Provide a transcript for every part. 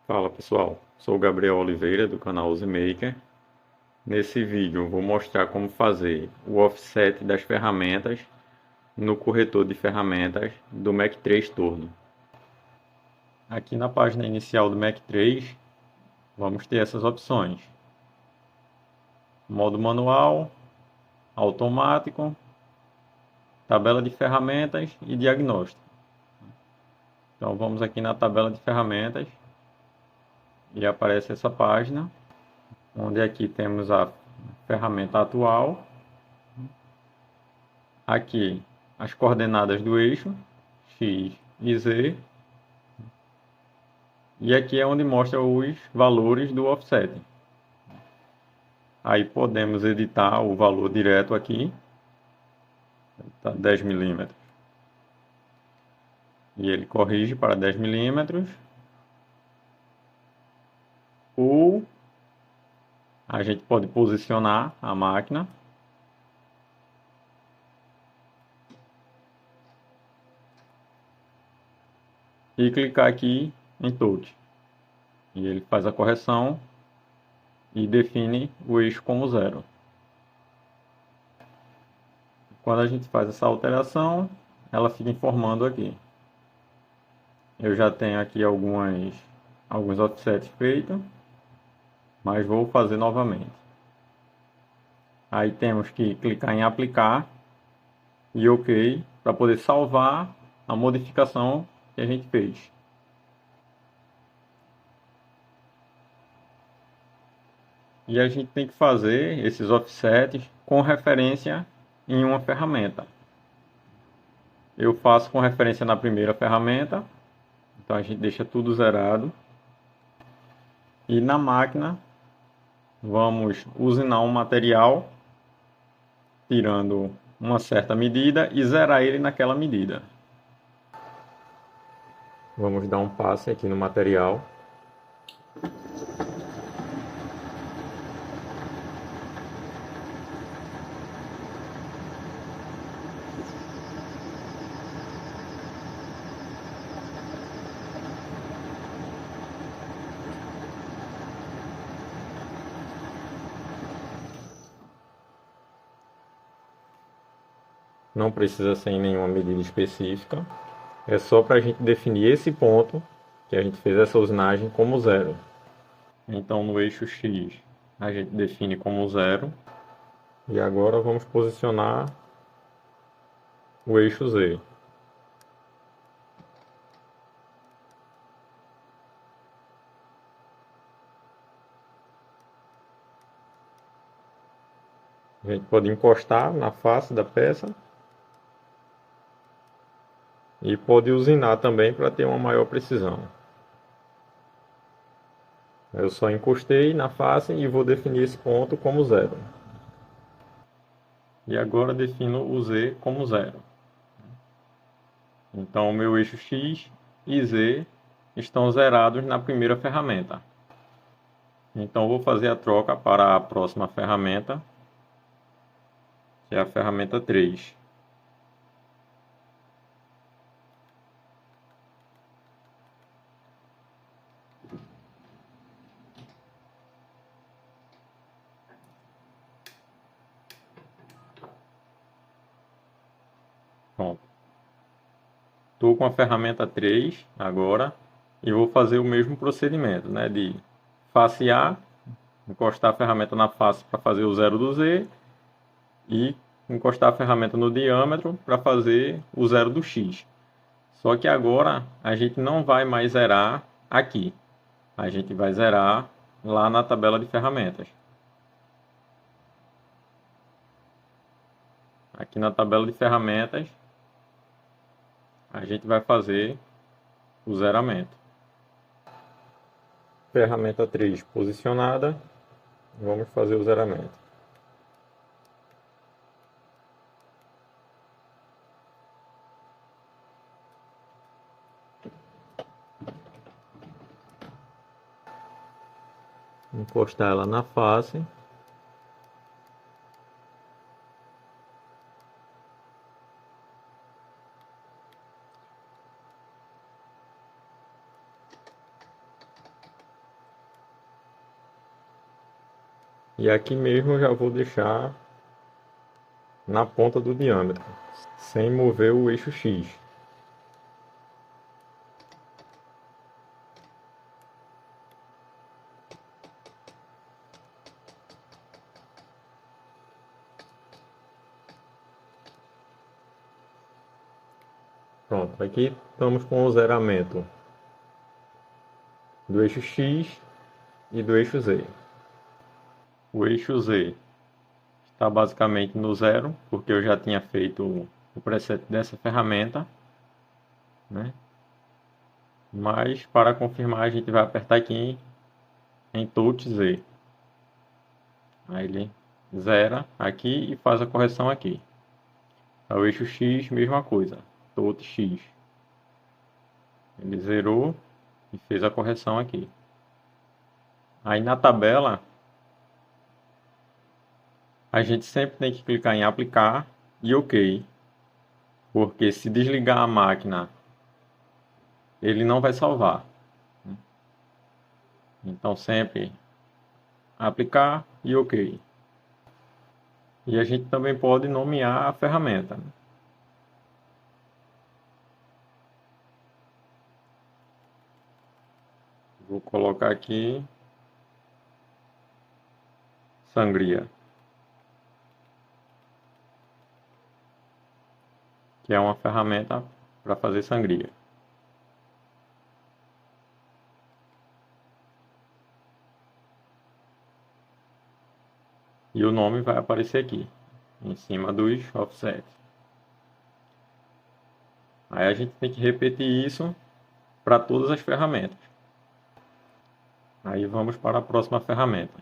Fala pessoal, sou o Gabriel Oliveira do canal UziMaker. Nesse vídeo eu vou mostrar como fazer o offset das ferramentas no corretor de ferramentas do Mac 3 Torno. Aqui na página inicial do Mac 3 vamos ter essas opções: modo manual, automático, tabela de ferramentas e diagnóstico. Então vamos aqui na tabela de ferramentas e aparece essa página, onde aqui temos a ferramenta atual, aqui as coordenadas do eixo, X e Z, e aqui é onde mostra os valores do offset. Aí podemos editar o valor direto aqui, tá 10 milímetros, e ele corrige para 10 milímetros, ou a gente pode posicionar a máquina e clicar aqui em Touch. E ele faz a correção e define o eixo como zero. Quando a gente faz essa alteração, ela fica informando aqui. Eu já tenho aqui alguns offsets feitos, mas vou fazer novamente. Aí temos que clicar em aplicar e OK para poder salvar a modificação que a gente fez. E a gente tem que fazer esses offsets com referência em uma ferramenta. Eu faço com referência na primeira ferramenta, então a gente deixa tudo zerado. E na máquina vamos usinar um material, tirando uma certa medida e zerar ele naquela medida. Vamos dar um passe aqui no material. Não precisa ser em nenhuma medida específica. É só para a gente definir esse ponto que a gente fez essa usinagem como zero. Então no eixo X a gente define como zero. E agora vamos posicionar o eixo Z. A gente pode encostar na face da peça e pode usinar também para ter uma maior precisão. Eu só encostei na face e vou definir esse ponto como zero. E agora defino o Z como zero. Então o meu eixo X e Z estão zerados na primeira ferramenta. Então vou fazer a troca para a próxima ferramenta, que é a ferramenta 3. Pronto. Estou com a ferramenta 3 agora e vou fazer o mesmo procedimento, né, de facear, encostar a ferramenta na face para fazer o zero do Z e encostar a ferramenta no diâmetro para fazer o zero do X. Só que agora a gente não vai mais zerar aqui, a gente vai zerar lá na tabela de ferramentas. Aqui na tabela de ferramentas a gente vai fazer o zeramento. Ferramenta 3 posicionada, vamos fazer o zeramento. Encostar ela na face. E aqui mesmo eu já vou deixar na ponta do diâmetro, sem mover o eixo X. Pronto, aqui estamos com o zeramento do eixo X e do eixo Z. O eixo Z está basicamente no zero, porque eu já tinha feito o preset dessa ferramenta, né? Mas para confirmar a gente vai apertar aqui em Touch Z. Aí ele zera aqui e faz a correção aqui. O eixo X, mesma coisa, Touch X. Ele zerou e fez a correção aqui. Aí na tabela, a gente sempre tem que clicar em aplicar e OK. Porque se desligar a máquina, ele não vai salvar. Então sempre aplicar e OK. E a gente também pode nomear a ferramenta. Vou colocar aqui sangria, que é uma ferramenta para fazer sangria. E o nome vai aparecer aqui, em cima dos offsets. Aí a gente tem que repetir isso para todas as ferramentas. Aí vamos para a próxima ferramenta.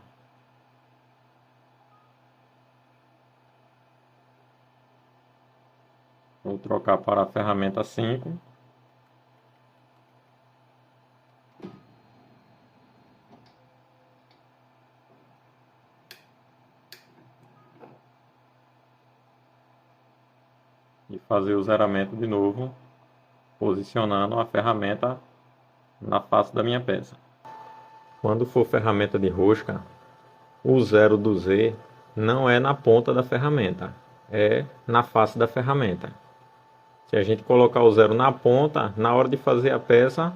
Vou trocar para a ferramenta 5. E fazer o zeramento de novo, posicionando a ferramenta na face da minha peça. Quando for ferramenta de rosca, o zero do Z não é na ponta da ferramenta, é na face da ferramenta. Se a gente colocar o zero na ponta, na hora de fazer a peça,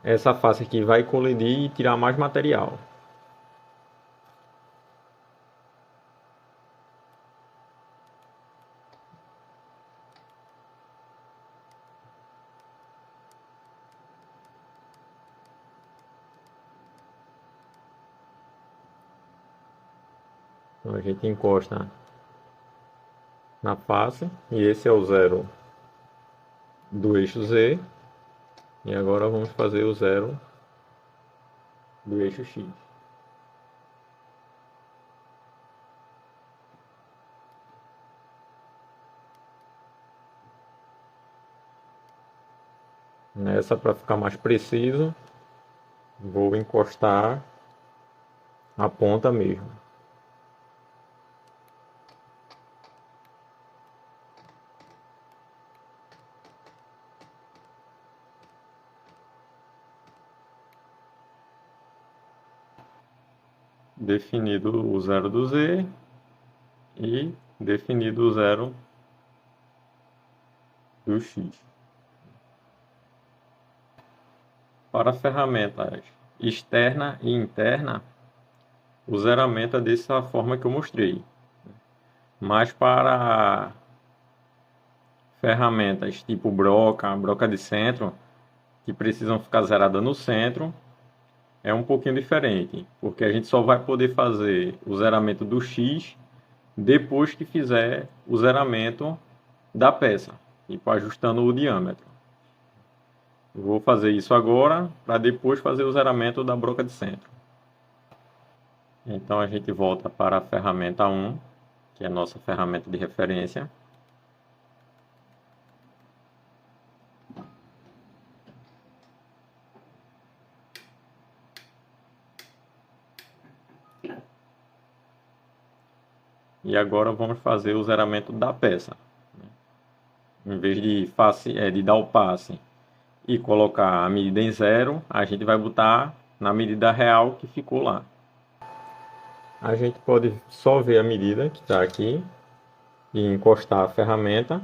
essa face aqui vai colidir e tirar mais material. Então a gente encosta na face e esse é o zero do eixo Z. E agora vamos fazer o zero do eixo X. Nessa, para ficar mais preciso, vou encostar a ponta mesmo. Definido o zero do Z e definido o zero do X. Para ferramentas externa e interna, o zeramento é dessa forma que eu mostrei. Mas para ferramentas tipo broca de centro, que precisam ficar zeradas no centro, é um pouquinho diferente, porque a gente só vai poder fazer o zeramento do X depois que fizer o zeramento da peça, tipo ajustando o diâmetro. Eu vou fazer isso agora para depois fazer o zeramento da broca de centro. Então a gente volta para a ferramenta 1, que é a nossa ferramenta de referência. E agora vamos fazer o zeramento da peça. Em vez de dar o passe e colocar a medida em zero, a gente vai botar na medida real que ficou lá. a gente pode só ver a medida que está aqui e encostar a ferramenta.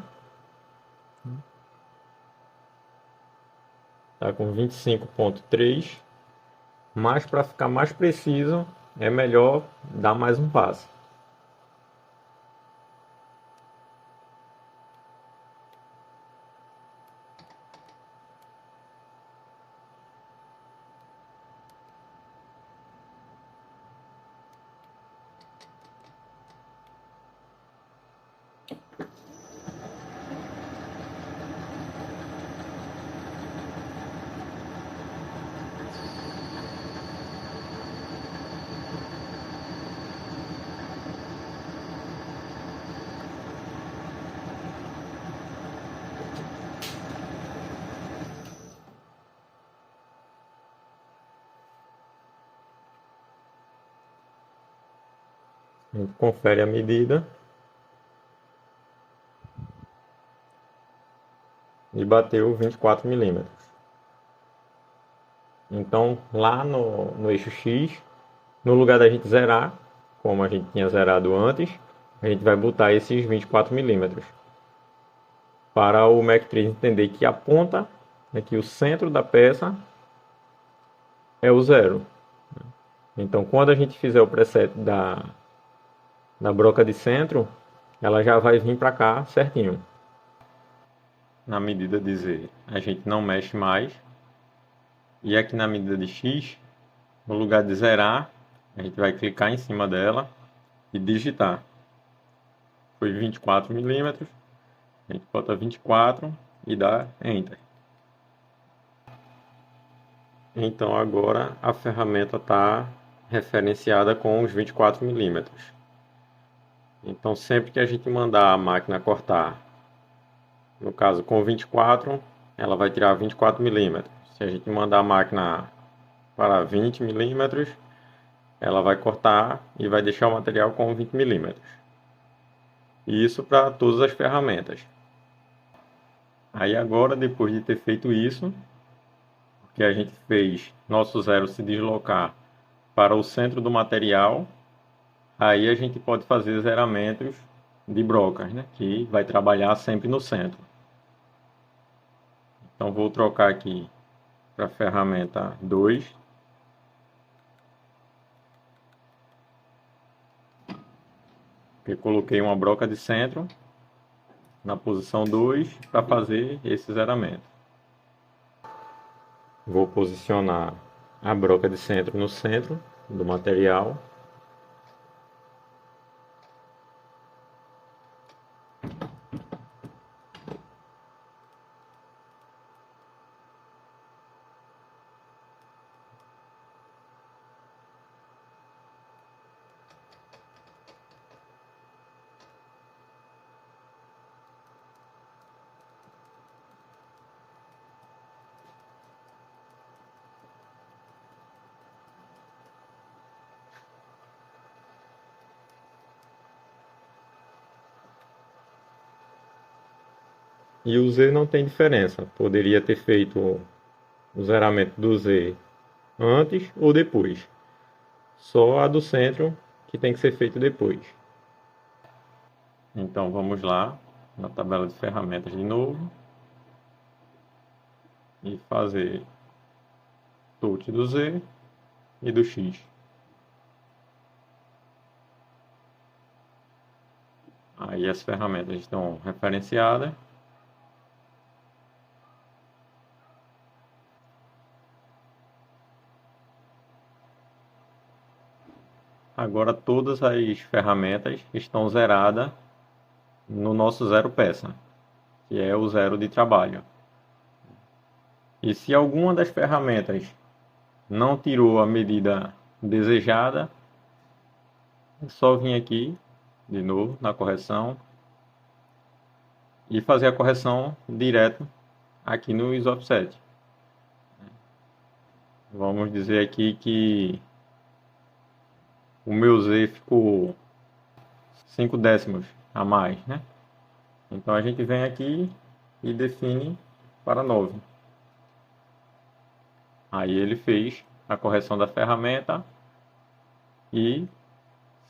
Está com 25,3, mas para ficar mais preciso é melhor dar mais um passo. A gente confere a medida e bateu 24 milímetros. Então, lá no eixo X, no lugar da gente zerar, como a gente tinha zerado antes, a gente vai botar esses 24 milímetros. Para o Mac 3 entender que a ponta, que o centro da peça é o zero. Então, quando a gente fizer o preset da broca de centro, ela já vai vir para cá certinho. Na medida de Z, a gente não mexe mais. E aqui na medida de X, no lugar de zerar, a gente vai clicar em cima dela e digitar. Foi 24 milímetros. A gente bota 24 e dá Enter. Então agora a ferramenta está referenciada com os 24 milímetros. Então sempre que a gente mandar a máquina cortar, no caso com 24, ela vai tirar 24 milímetros. Se a gente mandar a máquina para 20 milímetros, ela vai cortar e vai deixar o material com 20 milímetros. E isso para todas as ferramentas. Aí agora, depois de ter feito isso, que a gente fez nosso zero se deslocar para o centro do material, aí a gente pode fazer zeramentos de brocas, né? Que vai trabalhar sempre no centro. Então vou trocar aqui para a ferramenta 2. Eu coloquei uma broca de centro na posição 2 para fazer esse zeramento. Vou posicionar a broca de centro no centro do material. E o Z não tem diferença. Poderia ter feito o zeramento do Z antes ou depois. Só a do centro que tem que ser feito depois. Então vamos lá na tabela de ferramentas de novo e fazer touch do Z e do X. Aí as ferramentas estão referenciadas. Agora todas as ferramentas estão zeradas no nosso zero peça, que é o zero de trabalho. E se alguma das ferramentas não tirou a medida desejada, é só vir aqui de novo na correção e fazer a correção direto aqui no Isofset. Vamos dizer aqui que o meu Z ficou 5 décimos a mais, né? Então a gente vem aqui e define para 9. Aí ele fez a correção da ferramenta e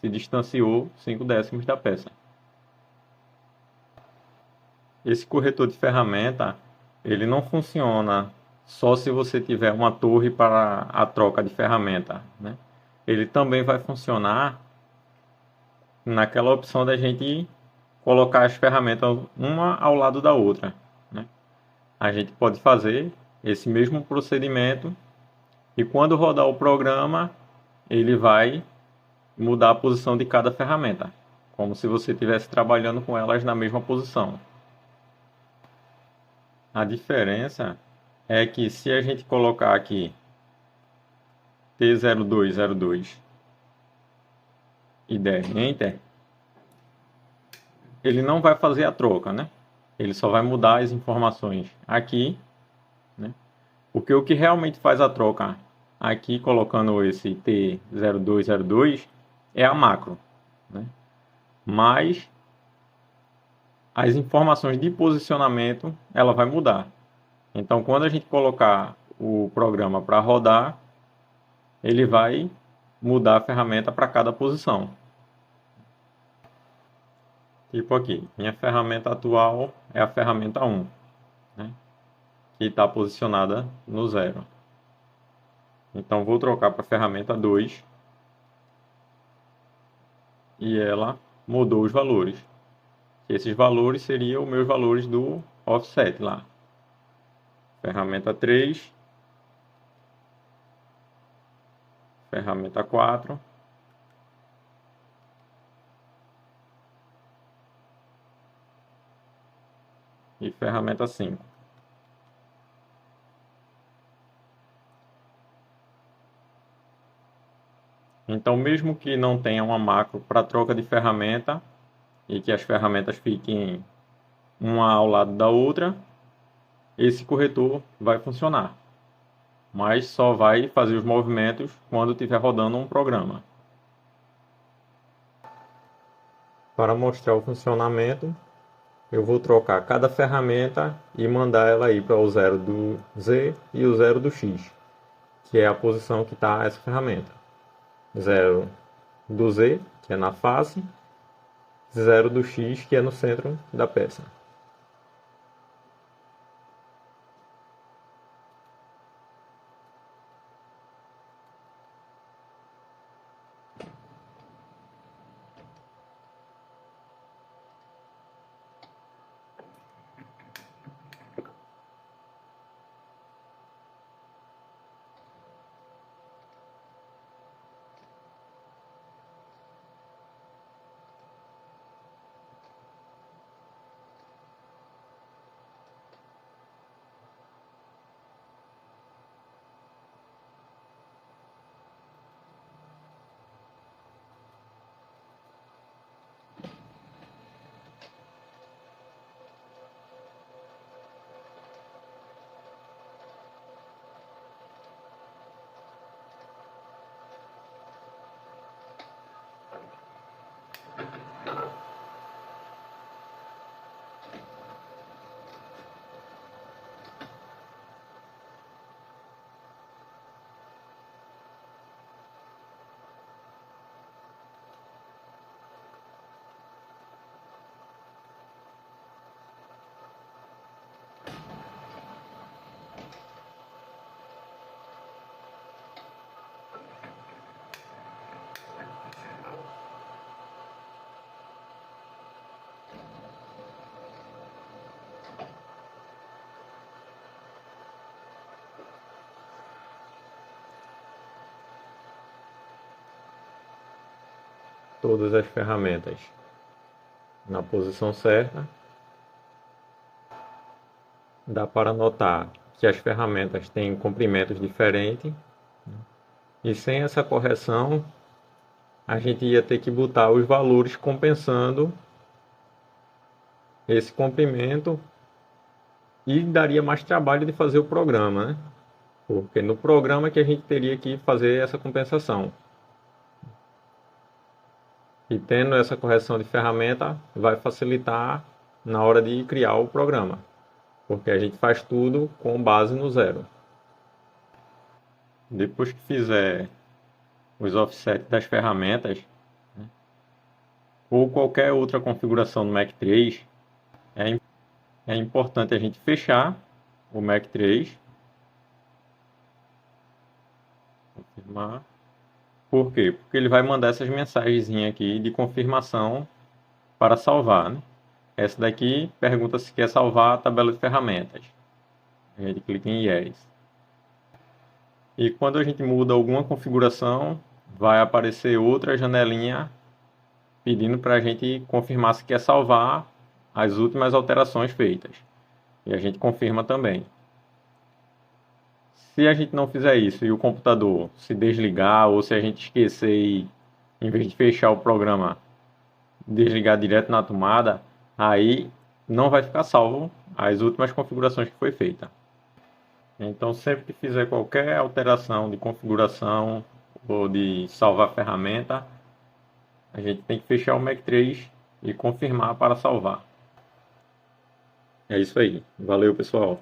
se distanciou 5 décimos da peça. Esse corretor de ferramenta, ele não funciona só se você tiver uma torre para a troca de ferramenta, né? Ele também vai funcionar naquela opção da gente colocar as ferramentas uma ao lado da outra, né? A gente pode fazer esse mesmo procedimento e quando rodar o programa, ele vai mudar a posição de cada ferramenta, como se você estivesse trabalhando com elas na mesma posição. A diferença é que se a gente colocar aqui T0202 e der Enter, ele não vai fazer a troca, né? Ele só vai mudar as informações aqui, né? Porque o que realmente faz a troca aqui, colocando esse T0202, é a macro, né? Mas as informações de posicionamento, ela vai mudar. Então, quando a gente colocar o programa para rodar, ele vai mudar a ferramenta para cada posição. Tipo aqui, minha ferramenta atual é a ferramenta 1, né? Que está posicionada no 0. Então, vou trocar para a ferramenta 2 e ela mudou os valores. Esses valores seriam os meus valores do offset lá. Ferramenta 3, ferramenta 4, e ferramenta 5. Então, mesmo que não tenha uma macro para troca de ferramenta e que as ferramentas fiquem uma ao lado da outra, esse corretor vai funcionar, mas só vai fazer os movimentos quando estiver rodando um programa. Para mostrar o funcionamento, eu vou trocar cada ferramenta e mandar ela ir para o 0 do Z e o 0 do X, que é a posição que está essa ferramenta. 0 do Z, que é na face, 0 do X, que é no centro da peça. Todas as ferramentas na posição certa. Dá para notar que as ferramentas têm comprimentos diferentes. E sem essa correção, a gente ia ter que botar os valores compensando esse comprimento e daria mais trabalho de fazer o programa, né? Porque no programa que a gente teria que fazer essa compensação. E tendo essa correção de ferramenta, vai facilitar na hora de criar o programa, porque a gente faz tudo com base no 0. Depois que fizer os offsets das ferramentas, ou qualquer outra configuração no Mac 3, é importante a gente fechar o Mac 3. Confirmar. Por quê? Porque ele vai mandar essas mensagens aqui de confirmação para salvar, né? Essa daqui pergunta se quer salvar a tabela de ferramentas. A gente clica em Yes. E quando a gente muda alguma configuração, vai aparecer outra janelinha pedindo para a gente confirmar se quer salvar as últimas alterações feitas. E a gente confirma também. Se a gente não fizer isso e o computador se desligar, ou se a gente esquecer e, em vez de fechar o programa, desligar direto na tomada, aí não vai ficar salvo as últimas configurações que foi feita. Então, sempre que fizer qualquer alteração de configuração ou de salvar a ferramenta, a gente tem que fechar o Mac 3 e confirmar para salvar. É isso aí. Valeu, pessoal.